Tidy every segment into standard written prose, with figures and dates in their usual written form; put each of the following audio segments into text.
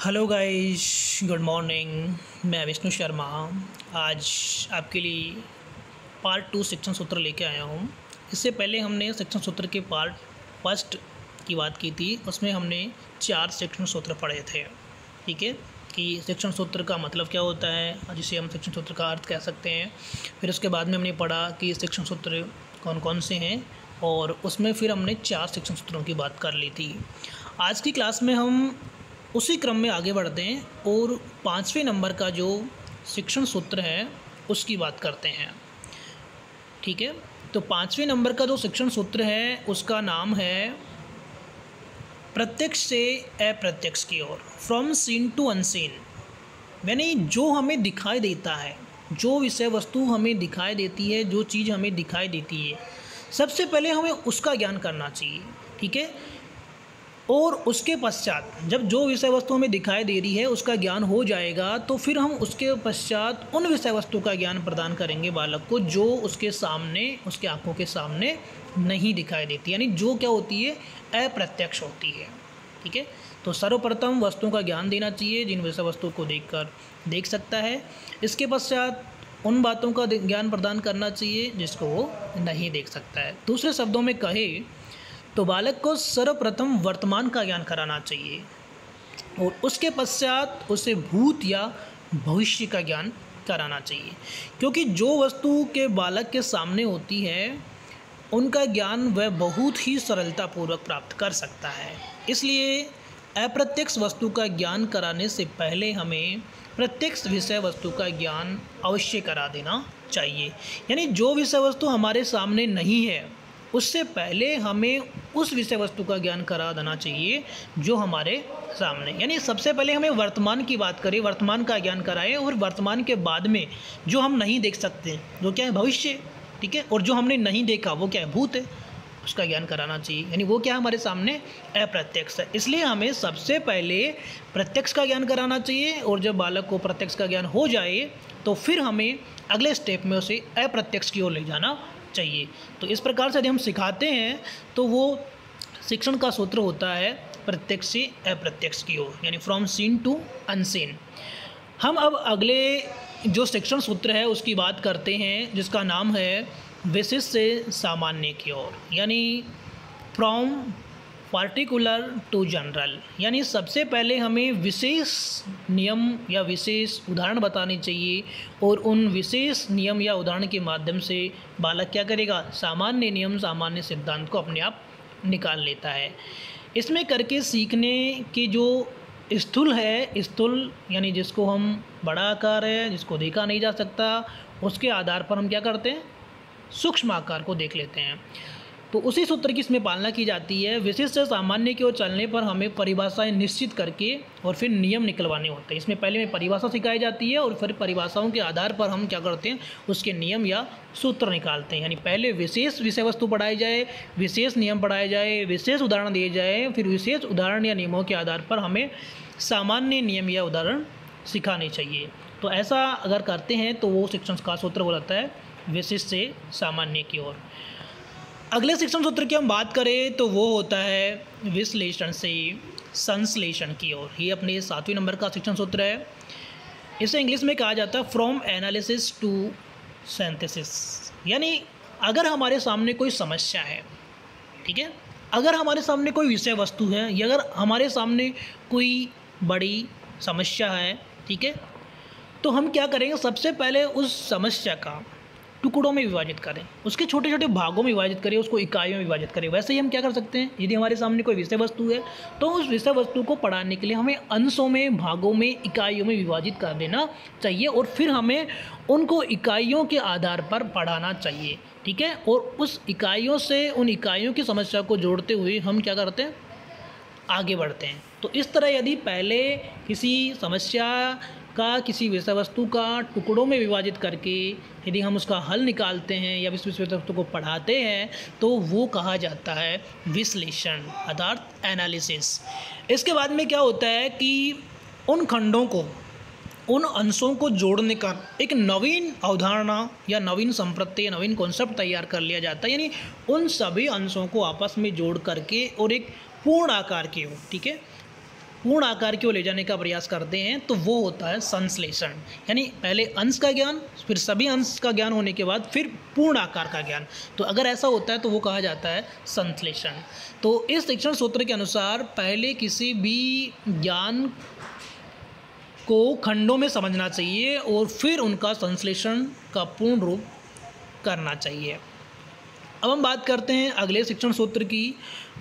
Hello guys, good morning. मैं विष्णु शर्मा आज आपके लिए पार्ट 2 शिक्षण सूत्र लेके आया हूँ। इससे पहले हमने शिक्षण सूत्र के पार्ट फर्स्ट की बात की थी। उसमें हमने 4 शिक्षण सूत्र पढ़े थे। ठीक है, कि शिक्षण सूत्र का मतलब क्या होता है, जिसे हम शिक्षण सूत्र का अर्थ कह सकते हैं। फिर उसके बाद में हमने पढ़ा कि शिक्षण सूत्र कौन कौन से हैं, और उसमें फिर हमने 4 शिक्षण सूत्रों की बात कर ली थी। आज की क्लास में हम उसी क्रम में आगे बढ़ते हैं और 5वें नंबर का जो शिक्षण सूत्र है उसकी बात करते हैं। ठीक है, तो 5वें नंबर का जो शिक्षण सूत्र है उसका नाम है प्रत्यक्ष से अप्रत्यक्ष की ओर, फ्रॉम सीन टू अनसीन। यानी जो हमें दिखाई देता है, जो विषय वस्तु हमें दिखाई देती है, जो चीज़ हमें दिखाई देती है, सबसे पहले हमें उसका ज्ञान करना चाहिए। ठीक है, और उसके पश्चात जब जो विषय वस्तु हमें दिखाई दे रही है उसका ज्ञान हो जाएगा, तो फिर हम उसके पश्चात उन विषय वस्तु का ज्ञान प्रदान करेंगे बालक को जो उसके सामने, उसके आंखों के सामने नहीं दिखाई देती, यानी जो क्या होती है, अप्रत्यक्ष होती है। ठीक है, तो सर्वप्रथम वस्तुओं का ज्ञान देना चाहिए जिन विषय वस्तु को देखकर देख सकता है। इसके पश्चात उन बातों का ज्ञान प्रदान करना चाहिए जिसको वो नहीं देख सकता है। दूसरे शब्दों में कहे तो बालक को सर्वप्रथम वर्तमान का ज्ञान कराना चाहिए और उसके पश्चात उसे भूत या भविष्य का ज्ञान कराना चाहिए, क्योंकि जो वस्तु के बालक के सामने होती है उनका ज्ञान वह बहुत ही सरलतापूर्वक प्राप्त कर सकता है। इसलिए अप्रत्यक्ष वस्तु का ज्ञान कराने से पहले हमें प्रत्यक्ष विषय वस्तु का ज्ञान अवश्य करा देना चाहिए। यानी जो विषय वस्तु हमारे सामने नहीं है उससे पहले हमें उस विषय वस्तु का ज्ञान करा देना चाहिए जो हमारे सामने, यानी सबसे पहले हमें वर्तमान की बात करें, वर्तमान का ज्ञान कराएं, और वर्तमान के बाद में जो हम नहीं देख सकते, जो क्या है, भविष्य। ठीक है, और जो हमने नहीं देखा वो क्या है, भूत है, उसका ज्ञान कराना चाहिए। यानी वो क्या हमारे सामने अप्रत्यक्ष है। इसलिए हमें सबसे पहले प्रत्यक्ष का ज्ञान कराना चाहिए, और जब बालक को प्रत्यक्ष का ज्ञान हो जाए तो फिर हमें अगले स्टेप में उसे अप्रत्यक्ष की ओर ले जाना चाहिए। तो इस प्रकार से यदि हम सिखाते हैं तो वो शिक्षण का सूत्र होता है प्रत्यक्ष से अप्रत्यक्ष की ओर, यानी फ्रॉम सीन टू अनसीन। हम अब अगले जो शिक्षण सूत्र है उसकी बात करते हैं, जिसका नाम है विशिष्ट से सामान्य की ओर, यानी फ्रॉम पार्टिकुलर टू जनरल। यानी सबसे पहले हमें विशेष नियम या विशेष उदाहरण बताने चाहिए, और उन विशेष नियम या उदाहरण के माध्यम से बालक क्या करेगा, सामान्य नियम, सामान्य सिद्धांत को अपने आप निकाल लेता है। इसमें करके सीखने की जो स्थूल है, स्थूल यानी जिसको हम बड़ा आकार है, जिसको देखा नहीं जा सकता, उसके आधार पर हम क्या करते हैं, सूक्ष्म आकार को देख लेते हैं। तो उसी सूत्र की इसमें पालना की जाती है। विशिष्ट से सामान्य की ओर चलने पर हमें परिभाषाएं निश्चित करके और फिर नियम निकलवाने होते हैं। इसमें पहले में परिभाषा सिखाई जाती है और फिर परिभाषाओं के आधार पर हम क्या करते हैं, उसके नियम या सूत्र निकालते हैं। यानी पहले विशेष विषय वस्तु पढ़ाई जाए, विशेष नियम पढ़ाए जाए, विशेष उदाहरण दिए जाए, फिर विशेष उदाहरण या नियमों के आधार पर हमें सामान्य नियम या उदाहरण सिखाने चाहिए। तो ऐसा अगर करते हैं तो वो शिक्षण का सूत्र हो जाता है विशिष्ट से सामान्य की ओर। अगले शिक्षण सूत्र की हम बात करें तो वो होता है विश्लेषण से संश्लेषण की ओर। ये अपने 7वें नंबर का शिक्षण सूत्र है। इसे इंग्लिश में कहा जाता है फ्रॉम एनालिसिस टू सिंथेसिस। यानी अगर हमारे सामने कोई समस्या है, ठीक है, अगर हमारे सामने कोई विषय वस्तु है, या अगर हमारे सामने कोई बड़ी समस्या है, ठीक है, तो हम क्या करेंगे, सबसे पहले उस समस्या का टुकड़ों में विभाजित करें, उसके छोटे छोटे भागों में विभाजित करें, उसको इकाइयों में विभाजित करें। वैसे ही हम क्या कर सकते हैं, यदि हमारे सामने कोई विषय वस्तु है तो उस विषय वस्तु को पढ़ाने के लिए हमें अंशों में, भागों में, इकाइयों में विभाजित कर देना चाहिए, और फिर हमें उनको इकाइयों के आधार पर पढ़ाना चाहिए। ठीक है, और उस इकाइयों से, उन इकाइयों की समस्या को जोड़ते हुए हम क्या करते हैं, आगे बढ़ते हैं। तो इस तरह यदि पहले किसी समस्या का, किसी विषय वस्तु का टुकड़ों में विभाजित करके यदि हम उसका हल निकालते हैं या विषय वस्तु को पढ़ाते हैं तो वो कहा जाता है विश्लेषण, अर्थात एनालिसिस। इसके बाद में क्या होता है कि उन खंडों को, उन अंशों को जोड़ने का एक नवीन अवधारणा या नवीन संप्रत्यय, नवीन कॉन्सेप्ट तैयार कर लिया जाता है। यानी उन सभी अंशों को आपस में जोड़ करके और एक पूर्ण आकार की हो, ठीक है, पूर्ण आकार की ओर ले जाने का प्रयास करते हैं तो वो होता है संश्लेषण। यानी पहले अंश का ज्ञान, फिर सभी अंश का ज्ञान होने के बाद फिर पूर्ण आकार का ज्ञान। तो अगर ऐसा होता है तो वो कहा जाता है संश्लेषण। तो इस शिक्षण सूत्र के अनुसार पहले किसी भी ज्ञान को खंडों में समझना चाहिए और फिर उनका संश्लेषण का पूर्ण रूप करना चाहिए। अब हम बात करते हैं अगले शिक्षण सूत्र की,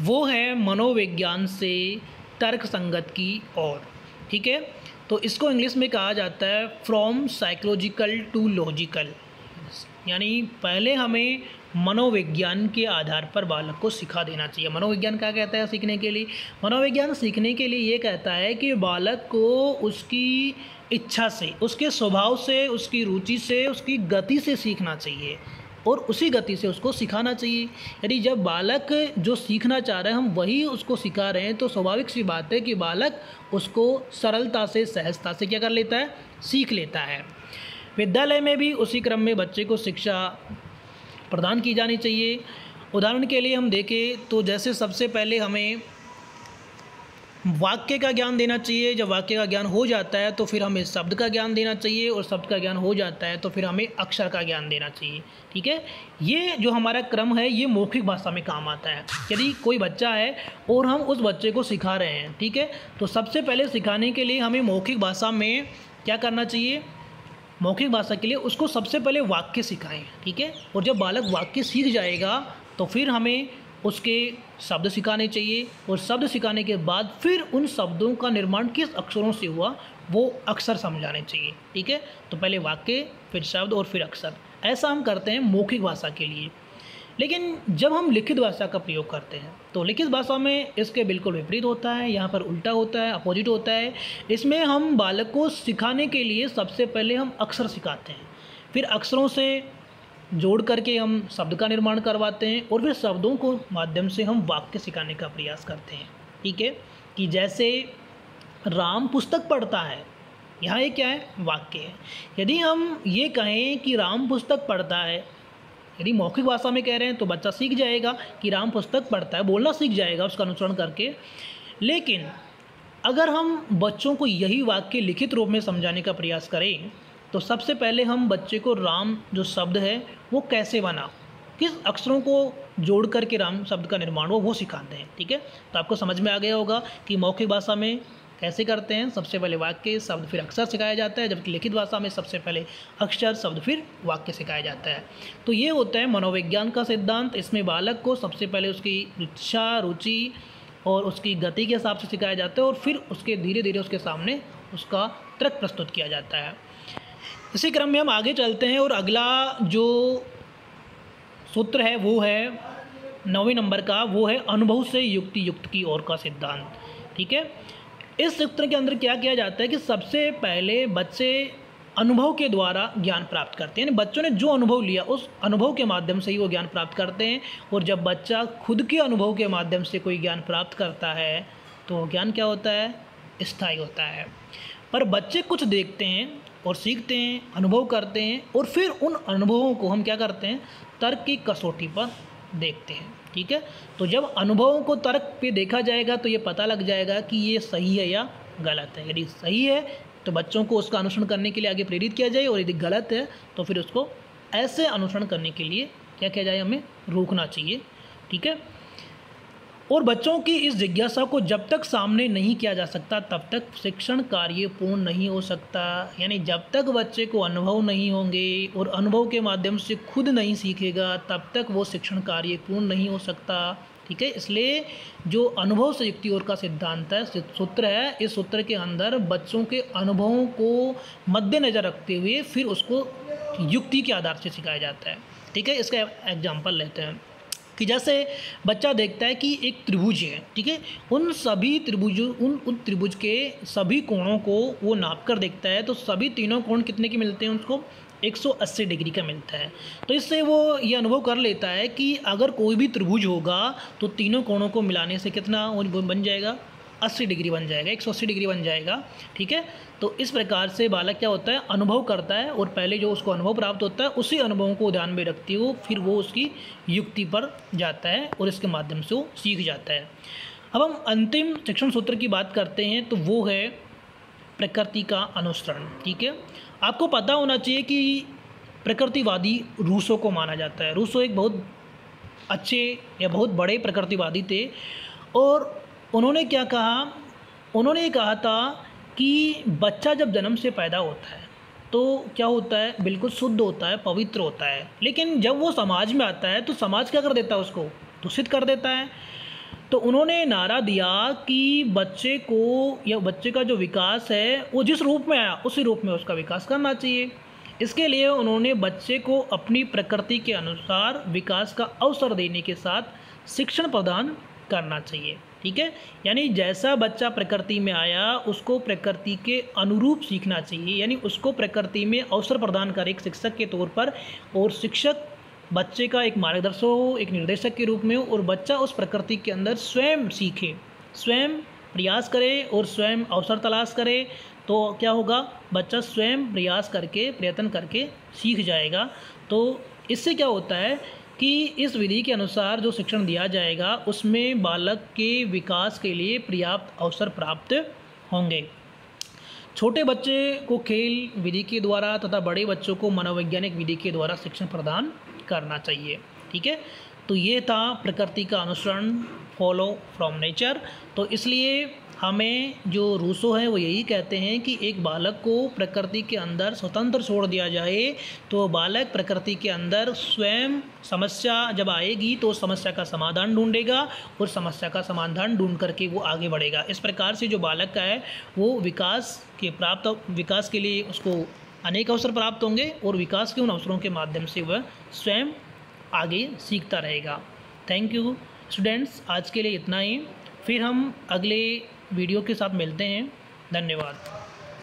वो है मनोविज्ञान से तर्क संगत की ओर। ठीक है, तो इसको इंग्लिश में कहा जाता है फ्रॉम साइकोलॉजिकल टू लॉजिकल। यानी पहले हमें मनोविज्ञान के आधार पर बालक को सिखा देना चाहिए। मनोविज्ञान क्या कहता है सीखने के लिए? मनोविज्ञान सीखने के लिए ये कहता है कि बालक को उसकी इच्छा से, उसके स्वभाव से, उसकी रुचि से, उसकी गति से सीखना चाहिए और उसी गति से उसको सिखाना चाहिए। यदि जब बालक जो सीखना चाह रहे हैं हम वही उसको सिखा रहे हैं तो स्वाभाविक सी बात है कि बालक उसको सरलता से, सहजता से क्या कर लेता है, सीख लेता है। विद्यालय में भी उसी क्रम में बच्चे को शिक्षा प्रदान की जानी चाहिए। उदाहरण के लिए हम देखें तो जैसे सबसे पहले हमें वाक्य का ज्ञान देना चाहिए। जब वाक्य का ज्ञान हो जाता है तो फिर हमें शब्द का ज्ञान देना चाहिए और शब्द का ज्ञान हो जाता है तो फिर हमें अक्षर का ज्ञान देना चाहिए। ठीक है, ये जो हमारा क्रम है ये मौखिक भाषा में काम आता है। यदि कोई बच्चा है और हम उस बच्चे को सिखा रहे हैं, ठीक है, तो सबसे पहले सिखाने के लिए हमें मौखिक भाषा में क्या करना चाहिए? मौखिक भाषा के लिए उसको सबसे पहले वाक्य सिखाएं। ठीक है, और जब बालक वाक्य सीख जाएगा तो फिर हमें उसके शब्द सिखाने चाहिए और शब्द सिखाने के बाद फिर उन शब्दों का निर्माण किस अक्षरों से हुआ वो अक्षर समझाने चाहिए। ठीक है, तो पहले वाक्य, फिर शब्द और फिर अक्षर। ऐसा हम करते हैं मौखिक भाषा के लिए। लेकिन जब हम लिखित भाषा का प्रयोग करते हैं तो लिखित भाषा में इसके बिल्कुल विपरीत होता है। यहाँ पर उल्टा होता है, अपोजिट होता है। इसमें हम बालक को सिखाने के लिए सबसे पहले हम अक्षर सिखाते हैं, फिर अक्षरों से जोड़ करके हम शब्द का निर्माण करवाते हैं और फिर शब्दों को माध्यम से हम वाक्य सिखाने का प्रयास करते हैं। ठीक है, कि जैसे राम पुस्तक पढ़ता है, यहाँ ये क्या है? वाक्य है। यदि हम ये कहें कि राम पुस्तक पढ़ता है, यदि मौखिक भाषा में कह रहे हैं तो बच्चा सीख जाएगा कि राम पुस्तक पढ़ता है, बोलना सीख जाएगा उसका अनुसरण करके। लेकिन अगर हम बच्चों को यही वाक्य लिखित रूप में समझाने का प्रयास करें तो सबसे पहले हम बच्चे को राम जो शब्द है वो कैसे बना, किस अक्षरों को जोड़ करके राम शब्द का निर्माण हो वो सिखाते हैं। ठीक है, तो आपको समझ में आ गया होगा कि मौखिक भाषा में कैसे करते हैं। सबसे पहले वाक्य, शब्द, फिर अक्षर सिखाया जाता है, जबकि लिखित भाषा में सबसे पहले अक्षर, शब्द, फिर वाक्य सिखाया जाता है। तो ये होता है मनोविज्ञान का सिद्धांत। इसमें बालक को सबसे पहले उसकी इच्छा, रुचि और उसकी गति के हिसाब से सिखाया जाता है और फिर उसके धीरे धीरे उसके सामने उसका तर्क प्रस्तुत किया जाता है। इसी क्रम में हम आगे चलते हैं और अगला जो सूत्र है वो है 9वें नंबर का, वो है अनुभव से युक्ति युक्त की ओर का सिद्धांत। ठीक है, इस सूत्र के अंदर क्या किया जाता है कि सबसे पहले बच्चे अनुभव के द्वारा ज्ञान प्राप्त करते हैं। यानी बच्चों ने जो अनुभव लिया उस अनुभव के माध्यम से ही वो ज्ञान प्राप्त करते हैं। और जब बच्चा खुद के अनुभव के माध्यम से कोई ज्ञान प्राप्त करता है तो ज्ञान क्या होता है? स्थायी होता है। पर बच्चे कुछ देखते हैं और सीखते हैं, अनुभव करते हैं और फिर उन अनुभवों को हम क्या करते हैं? तर्क की कसौटी पर देखते हैं। ठीक है, तो जब अनुभवों को तर्क पे देखा जाएगा तो ये पता लग जाएगा कि ये सही है या गलत है। यदि सही है तो बच्चों को उसका अनुसरण करने के लिए आगे प्रेरित किया जाए और यदि गलत है तो फिर उसको ऐसे अनुसरण करने के लिए क्या किया जाए? हमें रोकना चाहिए। ठीक है, और बच्चों की इस जिज्ञासा को जब तक सामने नहीं किया जा सकता तब तक शिक्षण कार्य पूर्ण नहीं हो सकता। यानी जब तक बच्चे को अनुभव नहीं होंगे और अनुभव के माध्यम से खुद नहीं सीखेगा तब तक वो शिक्षण कार्य पूर्ण नहीं हो सकता। ठीक है, इसलिए जो अनुभव से युक्ति ओर का सिद्धांत है, सूत्र है, इस सूत्र के अंदर बच्चों के अनुभवों को मद्देनज़र रखते हुए फिर उसको युक्ति के आधार से सिखाया जाता है। ठीक है, इसका एग्जाम्पल लेते हैं कि जैसे बच्चा देखता है कि एक त्रिभुज है। ठीक है, उन सभी त्रिभुजों उन त्रिभुज के सभी कोणों को वो नाप कर देखता है तो सभी तीनों कोण कितने के मिलते हैं? उसको 180 डिग्री का मिलता है। तो इससे वो ये अनुभव कर लेता है कि अगर कोई भी त्रिभुज होगा तो तीनों कोणों को मिलाने से कितना बन जाएगा? 80 डिग्री बन जाएगा, 180 डिग्री बन जाएगा। ठीक है, तो इस प्रकार से बालक क्या होता है? अनुभव करता है और पहले जो उसको अनुभव प्राप्त होता है उसी अनुभवों को ध्यान में रखते हुए फिर वो उसकी युक्ति पर जाता है और इसके माध्यम से वो सीख जाता है। अब हम अंतिम शिक्षण सूत्र की बात करते हैं, तो वो है प्रकृति का अनुसरण। ठीक है, आपको पता होना चाहिए कि प्रकृतिवादी रूसो को माना जाता है। रूसो एक बहुत अच्छे या बहुत बड़े प्रकृतिवादी थे, और उन्होंने क्या कहा, उन्होंने ये कहा था कि बच्चा जब जन्म से पैदा होता है तो क्या होता है, बिल्कुल शुद्ध होता है, पवित्र होता है, लेकिन जब वो समाज में आता है तो समाज क्या कर देता है, उसको दूषित कर देता है। तो उन्होंने नारा दिया कि बच्चे को या बच्चे का जो विकास है वो जिस रूप में आया उसी रूप में उसका विकास करना चाहिए। इसके लिए उन्होंने बच्चे को अपनी प्रकृति के अनुसार विकास का अवसर देने के साथ शिक्षण प्रदान करना चाहिए। ठीक है, यानी जैसा बच्चा प्रकृति में आया उसको प्रकृति के अनुरूप सीखना चाहिए, यानी उसको प्रकृति में अवसर प्रदान कर एक शिक्षक के तौर पर, और शिक्षक बच्चे का एक मार्गदर्शक हो, एक निर्देशक के रूप में हो, और बच्चा उस प्रकृति के अंदर स्वयं सीखे, स्वयं प्रयास करे और स्वयं अवसर तलाश करे। तो क्या होगा, बच्चा स्वयं प्रयास करके, प्रयत्न करके सीख जाएगा। तो इससे क्या होता है कि इस विधि के अनुसार जो शिक्षण दिया जाएगा उसमें बालक के विकास के लिए पर्याप्त अवसर प्राप्त होंगे। छोटे बच्चे को खेल विधि के द्वारा तथा बड़े बच्चों को मनोवैज्ञानिक विधि के द्वारा शिक्षण प्रदान करना चाहिए। ठीक है, तो ये था प्रकृति का अनुसरण, फॉलो फ्रॉम नेचर। तो इसलिए हमें जो रूसो है वो यही कहते हैं कि एक बालक को प्रकृति के अंदर स्वतंत्र छोड़ दिया जाए, तो बालक प्रकृति के अंदर स्वयं समस्या जब आएगी तो समस्या का समाधान ढूंढेगा, और समस्या का समाधान ढूंढ करके वो आगे बढ़ेगा। इस प्रकार से जो बालक का है वो विकास के लिए उसको अनेक अवसर प्राप्त होंगे, और विकास के उन अवसरों के माध्यम से वह स्वयं आगे सीखता रहेगा। थैंक यू स्टूडेंट्स, आज के लिए इतना ही। फिर हम अगले वीडियो के साथ मिलते हैं। धन्यवाद।